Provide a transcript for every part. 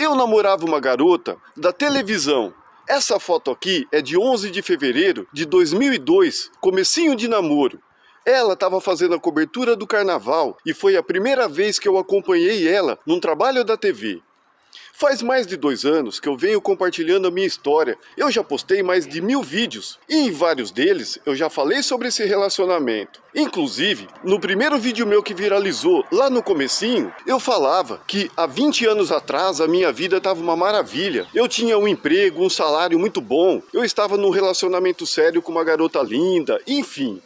Eu namorava uma garota da televisão. Essa foto aqui é de 11 de fevereiro de 2002, comecinho de namoro. Ela estava fazendo a cobertura do carnaval e foi a primeira vez que eu acompanhei ela num trabalho da TV. Faz mais de 2 anos que eu venho compartilhando a minha história. Eu já postei mais de 1000 vídeos e em vários deles eu já falei sobre esse relacionamento. Inclusive, no primeiro vídeo meu que viralizou lá no comecinho, eu falava que há 20 anos atrás a minha vida estava uma maravilha. Eu tinha um emprego, um salário muito bom, eu estava num relacionamento sério com uma garota linda, enfim.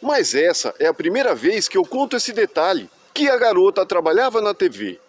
Mas essa é a primeira vez que eu conto esse detalhe, que a garota trabalhava na TV.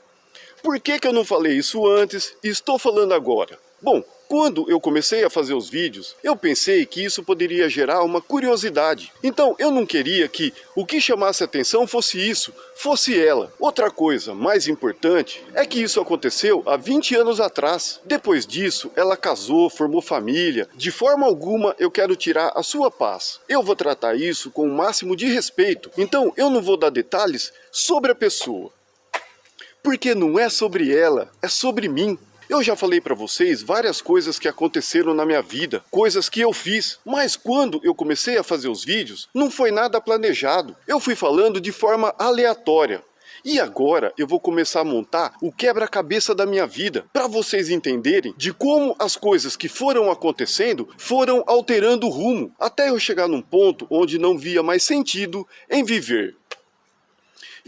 Por que eu não falei isso antes e estou falando agora? Bom, quando eu comecei a fazer os vídeos, eu pensei que isso poderia gerar uma curiosidade. Então eu não queria que o que chamasse atenção fosse isso, fosse ela. Outra coisa mais importante é que isso aconteceu há 20 anos atrás. Depois disso, ela casou, formou família. De forma alguma eu quero tirar a sua paz. Eu vou tratar isso com o máximo de respeito. Então eu não vou dar detalhes sobre a pessoa. Porque não é sobre ela, é sobre mim. Eu já falei pra vocês várias coisas que aconteceram na minha vida, coisas que eu fiz, mas quando eu comecei a fazer os vídeos, não foi nada planejado. Eu fui falando de forma aleatória. E agora eu vou começar a montar o quebra-cabeça da minha vida, para vocês entenderem de como as coisas que foram acontecendo foram alterando o rumo, até eu chegar num ponto onde não via mais sentido em viver.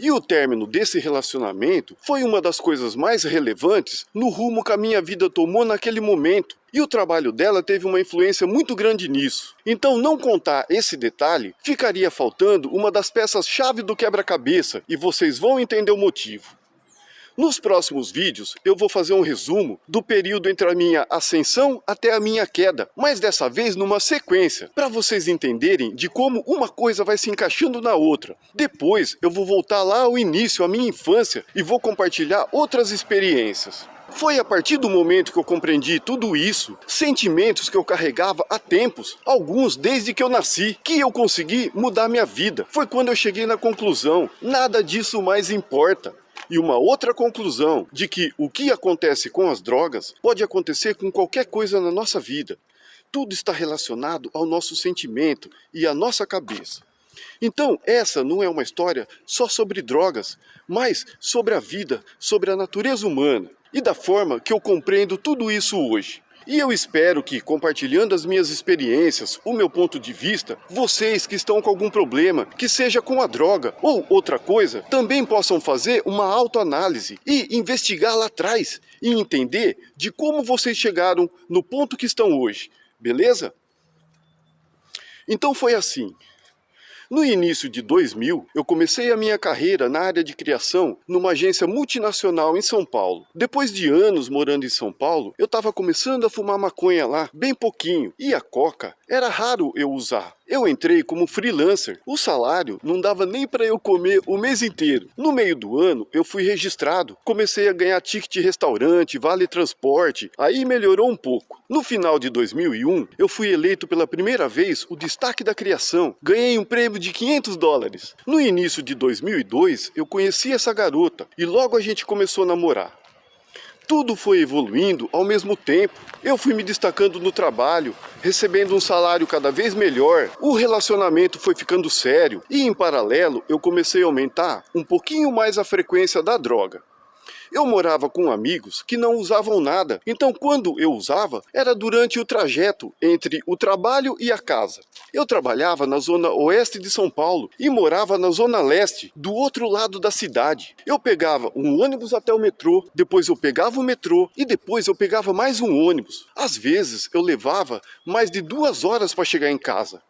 E o término desse relacionamento foi uma das coisas mais relevantes no rumo que a minha vida tomou naquele momento. E o trabalho dela teve uma influência muito grande nisso. Então não contar esse detalhe ficaria faltando uma das peças-chave do quebra-cabeça e vocês vão entender o motivo. Nos próximos vídeos eu vou fazer um resumo do período entre a minha ascensão até a minha queda, mas dessa vez numa sequência, para vocês entenderem de como uma coisa vai se encaixando na outra. Depois eu vou voltar lá ao início, à minha infância, e vou compartilhar outras experiências. Foi a partir do momento que eu compreendi tudo isso, sentimentos que eu carregava há tempos, alguns desde que eu nasci, que eu consegui mudar minha vida. Foi quando eu cheguei na conclusão, nada disso mais importa. E uma outra conclusão de que o que acontece com as drogas pode acontecer com qualquer coisa na nossa vida. Tudo está relacionado ao nosso sentimento e à nossa cabeça. Então essa não é uma história só sobre drogas, mas sobre a vida, sobre a natureza humana e da forma que eu compreendo tudo isso hoje. E eu espero que, compartilhando as minhas experiências, o meu ponto de vista, vocês que estão com algum problema, que seja com a droga ou outra coisa, também possam fazer uma autoanálise e investigar lá atrás e entender de como vocês chegaram no ponto que estão hoje, beleza? Então foi assim. No início de 2000, eu comecei a minha carreira na área de criação numa agência multinacional em São Paulo. Depois de anos morando em São Paulo, eu estava começando a fumar maconha lá, bem pouquinho, e a coca era raro eu usar. Eu entrei como freelancer, o salário não dava nem para eu comer o mês inteiro. No meio do ano, eu fui registrado, comecei a ganhar ticket de restaurante, vale transporte, aí melhorou um pouco. No final de 2001, eu fui eleito pela primeira vez o destaque da criação, ganhei um prêmio de $500. No início de 2002, eu conheci essa garota e logo a gente começou a namorar. Tudo foi evoluindo ao mesmo tempo. Eu fui me destacando no trabalho, recebendo um salário cada vez melhor. O relacionamento foi ficando sério e, em paralelo, eu comecei a aumentar um pouquinho mais a frequência da droga. Eu morava com amigos que não usavam nada, então quando eu usava, era durante o trajeto entre o trabalho e a casa. Eu trabalhava na zona oeste de São Paulo e morava na zona leste, do outro lado da cidade. Eu pegava um ônibus até o metrô, depois eu pegava o metrô e depois eu pegava mais um ônibus. Às vezes eu levava mais de 2 horas para chegar em casa.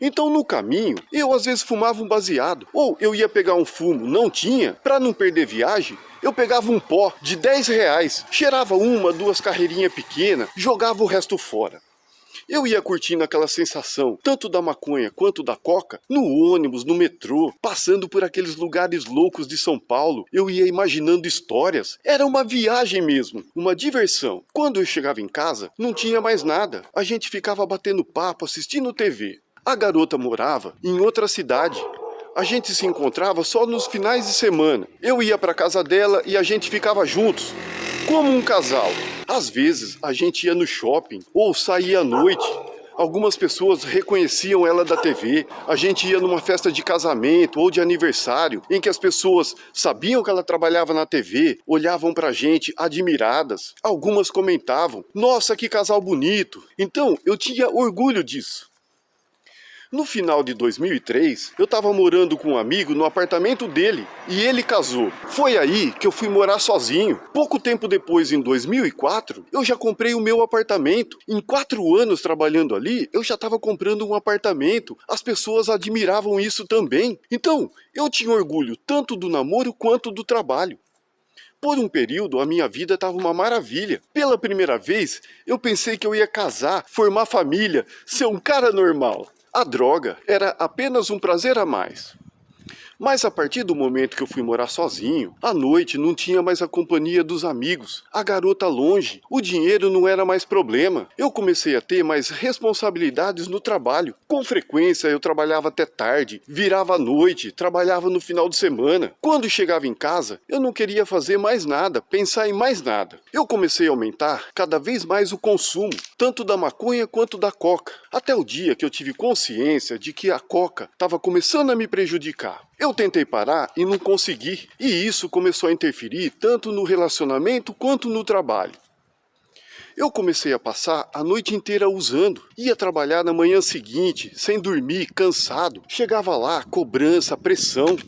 Então no caminho, eu às vezes fumava um baseado, ou eu ia pegar um fumo, não tinha, para não perder viagem, eu pegava um pó de R$10, cheirava 1, 2 carreirinhas pequenas, jogava o resto fora. Eu ia curtindo aquela sensação, tanto da maconha quanto da coca, no ônibus, no metrô, passando por aqueles lugares loucos de São Paulo. Eu ia imaginando histórias. Era uma viagem mesmo, uma diversão. Quando eu chegava em casa, não tinha mais nada. A gente ficava batendo papo, assistindo TV. A garota morava em outra cidade. A gente se encontrava só nos finais de semana. Eu ia para casa dela e a gente ficava juntos. como um casal. Às vezes a gente ia no shopping ou saía à noite. Algumas pessoas reconheciam ela da TV. A gente ia numa festa de casamento ou de aniversário em que as pessoas sabiam que ela trabalhava na TV, olhavam pra gente admiradas. Algumas comentavam: "Nossa, que casal bonito!" Então eu tinha orgulho disso. No final de 2003, eu estava morando com um amigo no apartamento dele e ele casou. Foi aí que eu fui morar sozinho. Pouco tempo depois, em 2004, eu já comprei o meu apartamento. Em 4 anos trabalhando ali, eu já estava comprando um apartamento. As pessoas admiravam isso também. Então, eu tinha orgulho tanto do namoro quanto do trabalho. Por um período, a minha vida estava uma maravilha. Pela primeira vez, eu pensei que eu ia casar, formar família, ser um cara normal. A droga era apenas um prazer a mais. Mas a partir do momento que eu fui morar sozinho, à noite não tinha mais a companhia dos amigos, a garota longe, o dinheiro não era mais problema. Eu comecei a ter mais responsabilidades no trabalho. Com frequência eu trabalhava até tarde, virava à noite, trabalhava no final de semana. Quando chegava em casa, eu não queria fazer mais nada, pensar em mais nada. Eu comecei a aumentar cada vez mais o consumo, tanto da maconha quanto da coca. Até o dia que eu tive consciência de que a coca estava começando a me prejudicar. Eu tentei parar e não consegui, e isso começou a interferir tanto no relacionamento quanto no trabalho. Eu comecei a passar a noite inteira usando. Ia trabalhar na manhã seguinte, sem dormir, cansado. Chegava lá, cobrança, pressão.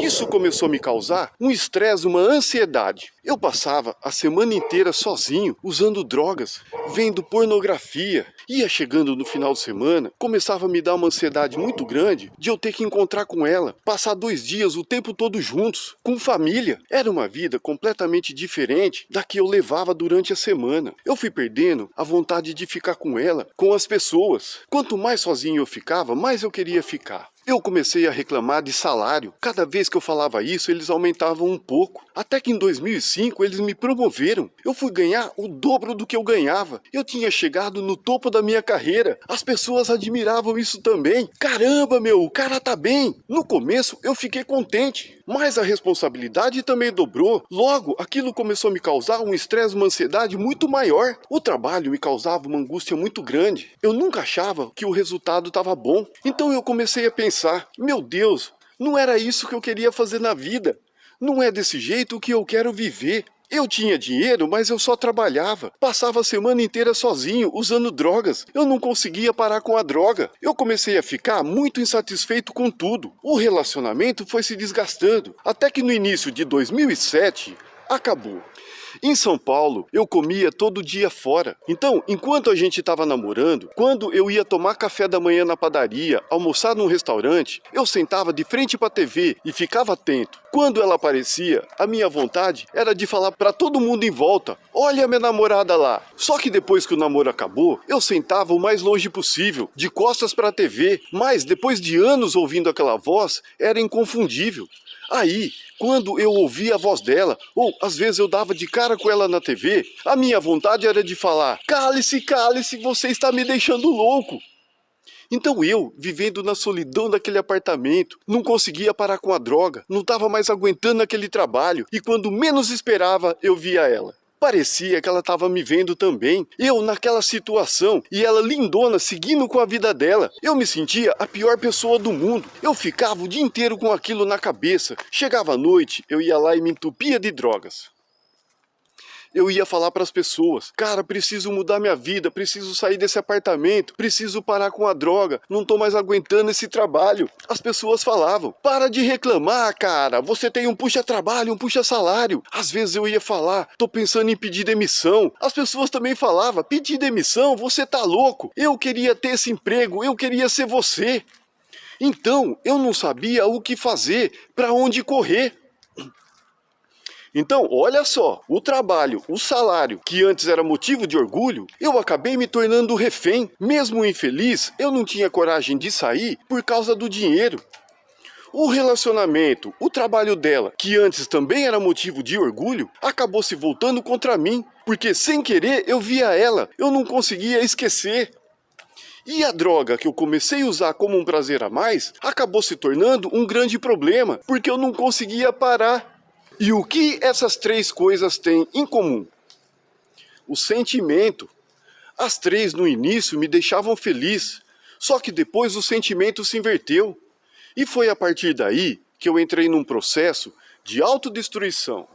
Isso começou a me causar um estresse, uma ansiedade. Eu passava a semana inteira sozinho, usando drogas, vendo pornografia. Ia chegando no final de semana, começava a me dar uma ansiedade muito grande de eu ter que encontrar com ela, passar 2 dias o tempo todo juntos, com família. Era uma vida completamente diferente da que eu levava durante a semana. Eu fui perdendo a vontade de ficar com ela, com as pessoas. Quanto mais sozinho eu ficava, mais eu queria ficar. Eu comecei a reclamar de salário. Cada vez que eu falava isso, eles aumentavam um pouco. Até que em 2005 eles me promoveram. Eu fui ganhar o dobro do que eu ganhava. Eu tinha chegado no topo da minha carreira. As pessoas admiravam isso também. Caramba, meu, o cara tá bem. No começo eu fiquei contente, mas a responsabilidade também dobrou. Logo, aquilo começou a me causar um estresse, uma ansiedade muito maior. O trabalho me causava uma angústia muito grande. Eu nunca achava que o resultado estava bom. Então eu comecei a pensar: meu Deus, não era isso que eu queria fazer na vida. Não é desse jeito que eu quero viver. Eu tinha dinheiro, mas eu só trabalhava. Passava a semana inteira sozinho, usando drogas. Eu não conseguia parar com a droga. Eu comecei a ficar muito insatisfeito com tudo. O relacionamento foi se desgastando. Até que no início de 2007, acabou. Em São Paulo, eu comia todo dia fora. Então, enquanto a gente estava namorando, quando eu ia tomar café da manhã na padaria, almoçar num restaurante, eu sentava de frente para a TV e ficava atento. Quando ela aparecia, a minha vontade era de falar para todo mundo em volta: "Olha a minha namorada lá". Só que depois que o namoro acabou, eu sentava o mais longe possível, de costas para a TV. Mas depois de anos ouvindo aquela voz, era inconfundível. Aí, quando eu ouvia a voz dela, ou às vezes eu dava de cara com ela na TV, a minha vontade era de falar: "Cale-se, cale-se, você está me deixando louco". Então eu, vivendo na solidão daquele apartamento, não conseguia parar com a droga, não estava mais aguentando aquele trabalho, e quando menos esperava, eu via ela. Parecia que ela estava me vendo também, eu naquela situação, e ela lindona, seguindo com a vida dela. Eu me sentia a pior pessoa do mundo. Eu ficava o dia inteiro com aquilo na cabeça. Chegava à noite, eu ia lá e me entupia de drogas. Eu ia falar para as pessoas: "Cara, preciso mudar minha vida, preciso sair desse apartamento, preciso parar com a droga, não tô mais aguentando esse trabalho". As pessoas falavam: "Para de reclamar, cara, você tem um puxa-trabalho, um puxa-salário". Às vezes eu ia falar: "Tô pensando em pedir demissão". As pessoas também falavam: "Pedir demissão? Você tá louco? Eu queria ter esse emprego, eu queria ser você". Então, eu não sabia o que fazer, para onde correr. Então, olha só, o trabalho, o salário, que antes era motivo de orgulho, eu acabei me tornando refém. Mesmo infeliz, eu não tinha coragem de sair por causa do dinheiro. O relacionamento, o trabalho dela, que antes também era motivo de orgulho, acabou se voltando contra mim, porque sem querer eu via ela, eu não conseguia esquecer. E a droga que eu comecei a usar como um prazer a mais, acabou se tornando um grande problema, porque eu não conseguia parar. E o que essas 3 coisas têm em comum? o sentimento. As 3 no início me deixavam feliz, só que depois o sentimento se inverteu. E foi a partir daí que eu entrei num processo de autodestruição.